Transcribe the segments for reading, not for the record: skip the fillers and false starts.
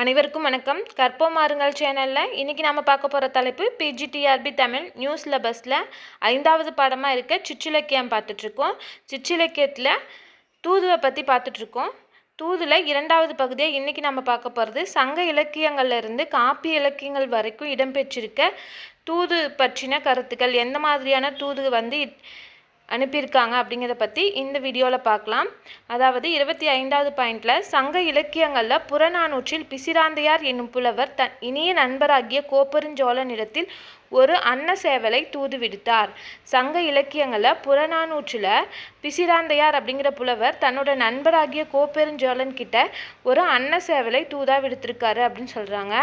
அனைவருக்கும் வணக்கம். கற்போம் மாறுங்கள் சேனலில் இன்றைக்கி நம்ம பார்க்க போகிற தலைப்பு பிஜிடிஆர்பி தமிழ் நியூ சிலபஸில் 5வது பாடமாக இருக்க சிற்றிலக்கியம் பார்த்துட்ருக்கோம். சிற்றிலக்கியத்தில் தூதுவை பற்றி பார்த்துட்ருக்கோம். தூதில் 2வது பகுதியை இன்றைக்கி நம்ம பார்க்க போகிறது சங்க இலக்கியங்கள்லேருந்து காப்பிய இலக்கியங்கள் வரைக்கும் இடம்பெற்றிருக்க தூது பற்றின கருத்துக்கள், எந்த மாதிரியான தூது அனுப்பியிருக்காங்க அப்படிங்கிறத பற்றி இந்த வீடியோவில் பார்க்கலாம். அதாவது 25வது பாயிண்டில் சங்க இலக்கியங்களில் புறநானூற்றில் பிசிராந்தையார் என்னும் புலவர் தன் இனிய நண்பராகிய கோப்பெருஞ்சோழனிடத்தில் ஒரு அன்னசேவலை தூது விடுத்தார். சங்க இலக்கியங்களில் புறநானூற்றில் பிசிராந்தையார் அப்படிங்கிற புலவர் தன்னோட நண்பராகிய கோப்பெருஞ்சோழன் கிட்ட ஒரு அன்னசேவலை தூதா விடுத்திருக்காரு அப்படின்னு சொல்கிறாங்க.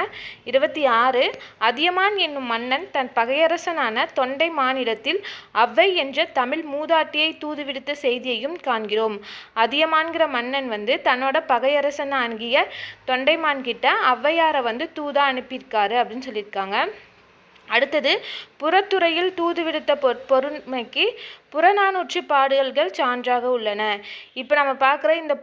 26 அதியமான் என்னும் மன்னன் தன் பகையரசனான தொண்டை மாநிலத்தில் அவ்வை என்ற தமிழ் மூதாட்டியை தூது விடுத்த செய்தியையும் காண்கிறோம். அதியமான்கிற மன்னன் தன்னோட பகையரசன் ஆகிய தொண்டைமான் கிட்ட ஔவையாரை தூதா அனுப்பியிருக்காரு அப்படின்னு சொல்லியிருக்காங்க. அடுத்தது புறத்துறையில் தூது விடுத்த பொறுமைக்கு புறநானூற்று பாடல்கள் சான்றாக உள்ளன. இப்போ நம்ம பார்க்குற இந்த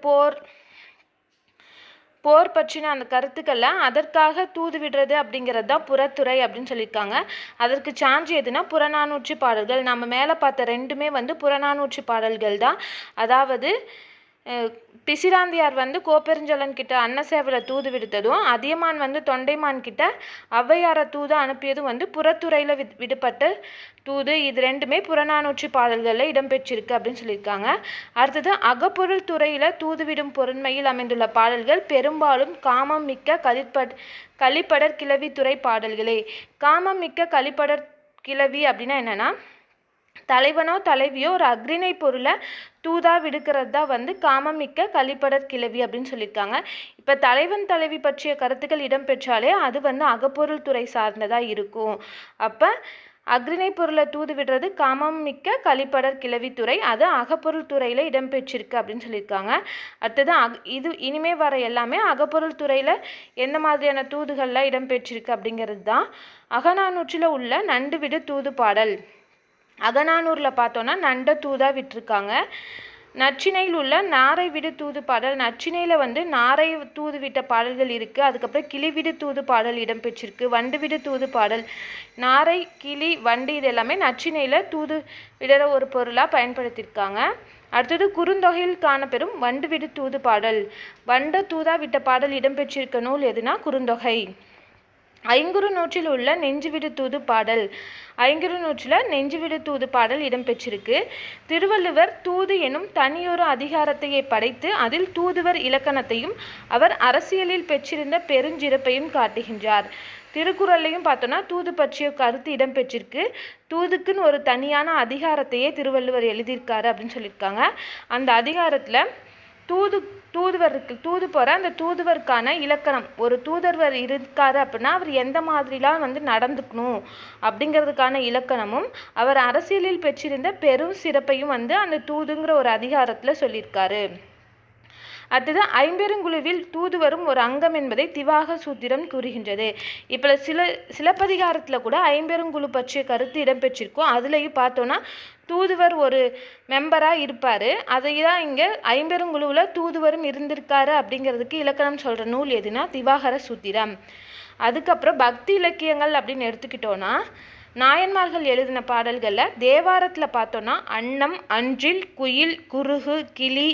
போர் பற்றின அந்த கருத்துக்களில் அதற்காக தூது விடுறது அப்படிங்கிறது தான் புறத்துறை அப்படின்னு சொல்லியிருக்காங்க. அதற்கு சான்று எதுனா புறநானூற்று பாடல்கள். நம்ம மேலே பார்த்த ரெண்டுமே புறநானூற்று பாடல்கள் தான். அதாவது பிசிராந்தையார் கோப்பெருஞ்சோழன் கிட்ட அன்னசேவலை தூது விடுத்ததும், அதியமான் தொண்டைமான் கிட்ட ஔவையாரை தூது அனுப்பியதும் புறத்துறையில் விடுபட்ட தூது. இது ரெண்டுமே புறநானூற்று பாடல்களில் இடம்பெற்றிருக்கு அப்படின்னு சொல்லியிருக்காங்க. அடுத்தது அகப்பொருள் துறையில் தூதுவிடும் பொருண்மையில் அமைந்துள்ள பாடல்கள் பெரும்பாலும் காமம் மிக்க கலிப்படர் கிளவி துறை பாடல்களே. காமம் மிக்க கலிப்படர் கிளவி அப்படின்னா என்னன்னா, தலைவனோ தலைவியோ ஒரு அக்ரிணை பொருளை தூதா விடுக்கிறது தான் காமம் மிக்க கலிப்படர் கிளவி அப்படின்னு சொல்லியிருக்காங்க. இப்போ தலைவன் தலைவி பற்றிய கருத்துக்கள் இடம்பெற்றாலே அது அகப்பொருள் துறை சார்ந்ததாக இருக்கும். அப்போ அக்ரிணை பொருளை தூது விடுறது காமம் மிக்க கலிப்படர் கிளவித்துறை, அது அகப்பொருள் துறையில் இடம்பெற்றிருக்கு அப்படின்னு சொல்லியிருக்காங்க. அடுத்தது இது இனிமே வர எல்லாமே அகப்பொருள் துறையில் எந்த மாதிரியான தூதுகளில் இடம்பெற்றிருக்கு அப்படிங்கிறது தான். அகநானூற்றில் உள்ள நண்டு விடு தூது பாடல். அகநானூரில் பார்த்தோன்னா நண்டை தூதா விட்டுருக்காங்க. நற்றிணையில் உள்ள நாரை விடு தூது பாடல். நற்றிணையில் நாரை தூது விட்ட பாடல்கள் இருக்குது. அதுக்கப்புறம் கிளி விடு தூது பாடல் இடம்பெற்றிருக்கு. வண்டு விடு தூது பாடல். நாரை, கிளி, வண்டு இது எல்லாமே நற்றிணையில் தூது விடுற ஒரு பொருளாக பயன்படுத்தியிருக்காங்க. அடுத்தது குறுந்தொகையில் காணப்பெறும் வண்டு விடு தூது பாடல். வண்டை தூதா விட்ட பாடல் இடம்பெற்றிருக்க நூல் எதுனா குறுந்தொகை. ஐங்குறு நூற்றில் உள்ள நெஞ்சுவிடு தூது பாடல். ஐங்குறு நூற்றில் நெஞ்சுவிடு தூது பாடல் இடம்பெற்றிருக்கு. திருவள்ளுவர் தூது எனும் தனியொரு அதிகாரத்தையே படைத்து அதில் தூதுவர் இலக்கணத்தையும் அவர் அரசியலில் பெற்றிருந்த பெருஞ்சிறப்பையும் காட்டுகின்றார். திருக்குறளையும் பார்த்தோன்னா தூது பற்றிய கருத்து இடம்பெற்றிருக்கு. தூதுக்குன்னு ஒரு தனியான அதிகாரத்தையே திருவள்ளுவர் எழுதியிருக்காரு அப்படின்னு சொல்லியிருக்காங்க. அந்த அதிகாரத்தில் தூது போகிற அந்த தூதுவருக்கான இலக்கணம், ஒரு தூதுவர் இருக்காரு அப்படின்னா அவர் எந்த மாதிரிலாம் நடந்துக்கணும் அப்படிங்கிறதுக்கான இலக்கணமும் அவர் அரசியலில் பெற்றிருந்த பெரும் சிறப்பையும் அந்த தூதுங்கிற ஒரு அதிகாரத்தில் சொல்லியிருக்காரு. அடுத்தது ஐம்பெருங்குழுவில் தூதுவரும் ஒரு அங்கம் என்பதை திவாக சூத்திரம் கூறுகின்றது. இப்போ சிலப்பதிகாரத்தில் கூட ஐம்பெருங்குழு பற்றிய கருத்து இடம்பெற்றிருக்கும். அதுலேயும் பார்த்தோன்னா தூதுவர் ஒரு மெம்பராக இருப்பார். அதை தான் இங்கே ஐம்பெருங்குழுவில் தூதுவரும் இருந்திருக்காரு அப்படிங்கிறதுக்கு இலக்கணம் சொல்கிற நூல் எதுனா திவாகர சூத்திரம். அதுக்கப்புறம் பக்தி இலக்கியங்கள் அப்படின்னு எடுத்துக்கிட்டோன்னா நாயன்மார்கள் எழுதின பாடல்களில் தேவாரத்தில் பார்த்தோன்னா அன்னம், அன்றில், குயில், குருகு, கிளி,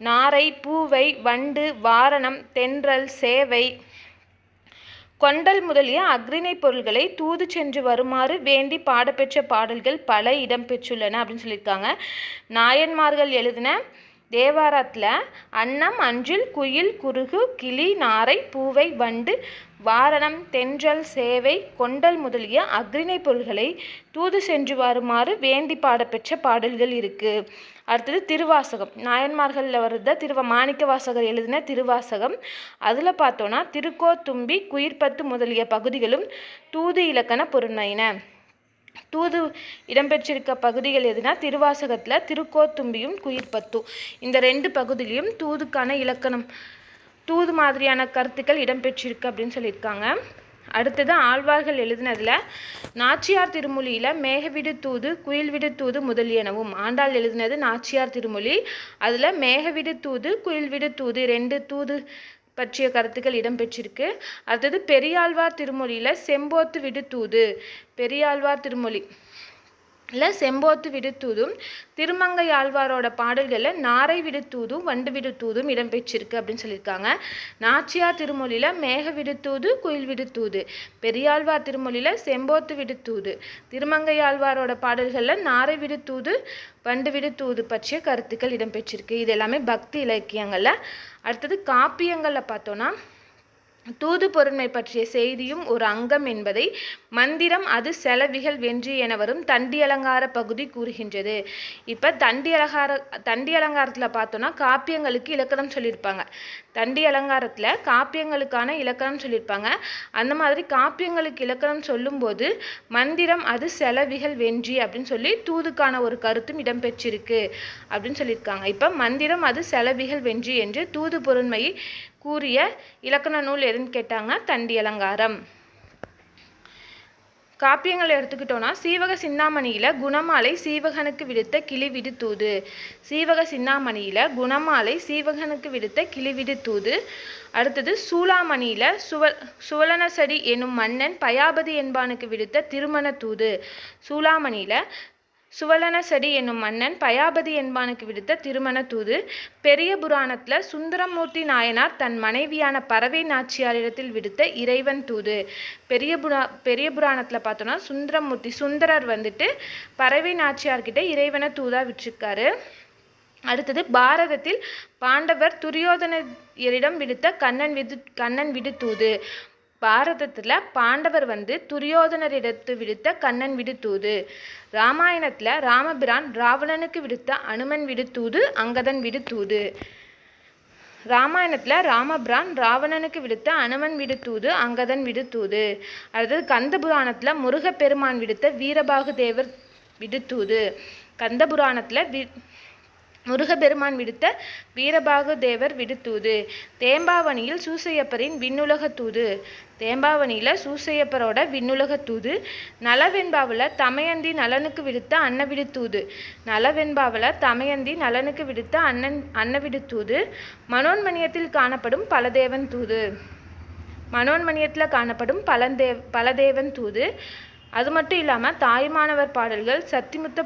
நாரை, பூவை, வண்டு, வாரணம், தென்றல், சேவை, கொண்டல் முதலிய அக்ரிணை பொருள்களை தூது சென்று வருமாறு வேண்டி பாடப்பெற்ற பாடல்கள் பல இடம்பெற்றுள்ளன அப்படின்னு சொல்லியிருக்காங்க. நாயன்மார்கள் எழுதின தேவாரத்தில் அன்னம், அன்றில், குயில், குருகு, கிளி, நாரை, பூவை, வண்டு, வாரணம், தென்றல், சேவை, கொண்டல் முதலிய அக்ரிணை பொருள்களை தூது சென்று வருமாறு வேண்டி பாடப்பெற்ற பாடல்கள் இருக்குது. அடுத்தது திருவாசகம். நாயன்மார்களில் வருத மாணிக்க வாசகர் எழுதின திருவாசகம். அதில் பார்த்தோன்னா திருக்கோத்தும்பி, குயிர்பத்து முதலிய பகுதிகளும் தூது இலக்கண பொருண்மையின. தூது இடம்பெற்றிருக்க பகுதிகள் எதுனா திருவாசகத்தில் திருக்கோத்தும்பியும் குயிர்பத்தும். இந்த 2 பகுதியிலையும் தூதுக்கான இலக்கணம், தூது மாதிரியான கருத்துக்கள் இடம்பெற்றிருக்கு அப்படின்னு சொல்லியிருக்காங்க. அடுத்தது ஆழ்வார்கள் எழுதினதில் நாச்சியார் திருமொழியில் மேகவிடு தூது, குயில்விடு தூது முதலியனவும். ஆண்டாள் எழுதினது நாச்சியார் திருமொழி. அதில் மேகவிடு தூது, குயில்விடு தூது 2 தூது பற்றிய கருத்துக்கள் இடம்பெற்றிருக்கு. அடுத்தது பெரியாழ்வார் திருமொழியில் செம்போத்து விடு தூது, பெரியாழ்வார் திருமொழி செம்போத்து விடுத்தூதும், திருமங்கை ஆழ்வாரோட பாடல்களில் நாரை விடுத்தூதும் வண்டு விடுத்தூதும் இடம்பெற்றிருக்கு அப்படின்னு சொல்லியிருக்காங்க. நாச்சியார் திருமொழியில் மேக விடுத்தூது குயில் விடுத்தூது, பெரியாழ்வார் திருமொழியில் செம்போத்து விடுத்தூது, திருமங்கை ஆழ்வாரோட பாடல்களில் நாரை விடுத்தூது வண்டு விடுத்தூது பற்றிய கருத்துக்கள் இடம்பெற்றிருக்கு. இது எல்லாமே பக்தி இலக்கியங்களில். அடுத்தது காப்பியங்களில் பார்த்தோன்னா தூது பொருண்மை பற்றிய செய்தியும் ஒரு அங்கம் என்பதை மந்திரம் அது செலவிகள் வென்று என வரும் தண்டி அலங்கார பகுதி கூறுகின்றது. இப்போ தண்டி அலங்காரத்தில் பார்த்தோன்னா காப்பியங்களுக்கு இலக்கணம் சொல்லியிருப்பாங்க. தண்டி அலங்காரத்தில் காப்பியங்களுக்கான இலக்கணம் சொல்லியிருப்பாங்க. அந்த மாதிரி காப்பியங்களுக்கு இலக்கணம் சொல்லும்போது மந்திரம் அது செலவிகள் வென்றி அப்படின்னு சொல்லி தூதுக்கான ஒரு கருத்தும் இடம்பெற்றிருக்கு அப்படின்னு சொல்லியிருக்காங்க. இப்போ மந்திரம் அது செலவிகள் வென்றி என்று தூது பொருண்மையை கூறிய இலக்கண நூல் எதுன்னு கேட்டாங்கன்னா தண்டி அலங்காரம். காப்பியங்களை எடுத்துக்கிட்டோன்னா சீவக சின்னாமணியில் குணமாலை சீவகனுக்கு விடுத்த கிளிவிடு தூது, சீவக சின்னாமணியில் குணமாலை சீவகனுக்கு விடுத்த கிளிவிடு தூது. அடுத்தது சூளாமணியில் சுவலனசடி எனும் மன்னன் பயாபதி என்பானுக்கு விடுத்த திருமண தூது, சூளாமணியில் சுவலனசடி என்னும் மன்னன் பயாபதி என்பானுக்கு விடுத்த திருமண தூது. பெரிய புராணத்தில் சுந்தரமூர்த்தி நாயனார் தன் மனைவியான பறவை நாச்சியாரிடத்தில் விடுத்த இறைவன் தூது. பெரிய புராணத்தில் பார்த்தோன்னா சுந்தரர் வந்துட்டு பறவை நாச்சியார்கிட்ட இறைவனை தூதா விட்டிருக்காரு. அடுத்தது பாரதத்தில் பாண்டவர் துரியோதனரிடம் விடுத்த கண்ணன் விடு தூது, பாரதத்தில் பாண்டவர் துரியோதனரிடத்து விடுத்த கண்ணன் விடு தூது. ராமாயணத்தில் ராமபிரான் ராவணனுக்கு விடுத்த அனுமன் விடு தூது அங்கதன் விடு தூது. ராமாயணத்தில் ராமபிரான் ராவணனுக்கு விடுத்த அனுமன் விடு தூது அங்கதன் விடு தூது. அடுத்தது கந்த புராணத்தில் முருகப்பெருமான் விடுத்த வீரபாகு தேவர் விடு தூது. கந்த புராணத்தில் முருகப்பெருமான் விடுத்த வீரபாகு தேவர் விடுத்தூது. தேம்பாவணியில் சூசையப்பரின் விண்ணுலக தூது, தேம்பாவணியில் சூசையப்பரோட விண்ணுலக தூது. நலவெண்பாவில் தமயந்தி நலனுக்கு விடுத்த அன்ன விடுத்தூது, நலவெண்பாவில் தமயந்தி நலனுக்கு விடுத்த அன்ன விடுத்தூது. மனோன்மணியத்தில் காணப்படும் பலதேவன் தூது, மனோன்மணியத்தில் காணப்படும் பலதேவன் தூது. அது மட்டும் இல்லாமல் தாயுமானவர் பாடல்கள், சத்திமுத்த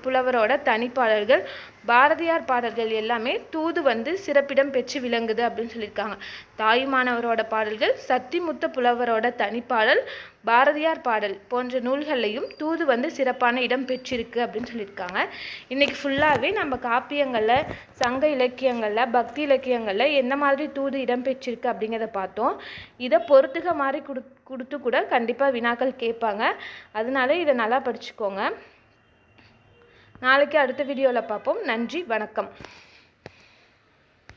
புலவரோட தனிப்பாடல்கள், பாரதியார் பாடல்கள் எல்லாமே தூது சிறப்பிடம் பெற்று விளங்குது அப்படின்னு சொல்லியிருக்காங்க. தாயுமானவரோட பாடல்கள், சத்திமுத்த புலவரோட தனிப்பாடல், பாரதியார் பாடல் போன்ற நூல்கள்லையும் தூது சிறப்பான இடம் பெற்றிருக்கு அப்படின்னு சொல்லியிருக்காங்க. இன்றைக்கி ஃபுல்லாகவே நம்ம காப்பியங்களில், சங்க இலக்கியங்களில், பக்தி இலக்கியங்களில் எந்த மாதிரி தூது இடம் பெற்றிருக்கு அப்படிங்கிறத பார்த்தோம். இதை பொறுத்துக மாதிரி கொடுத்து கூட கண்டிப்பாக வினாக்கள் கேட்பாங்க. அதனால இதை நல்லா படிச்சுக்கோங்க. நாளைக்கு அடுத்த வீடியோவில் பார்ப்போம். நன்றி, வணக்கம்.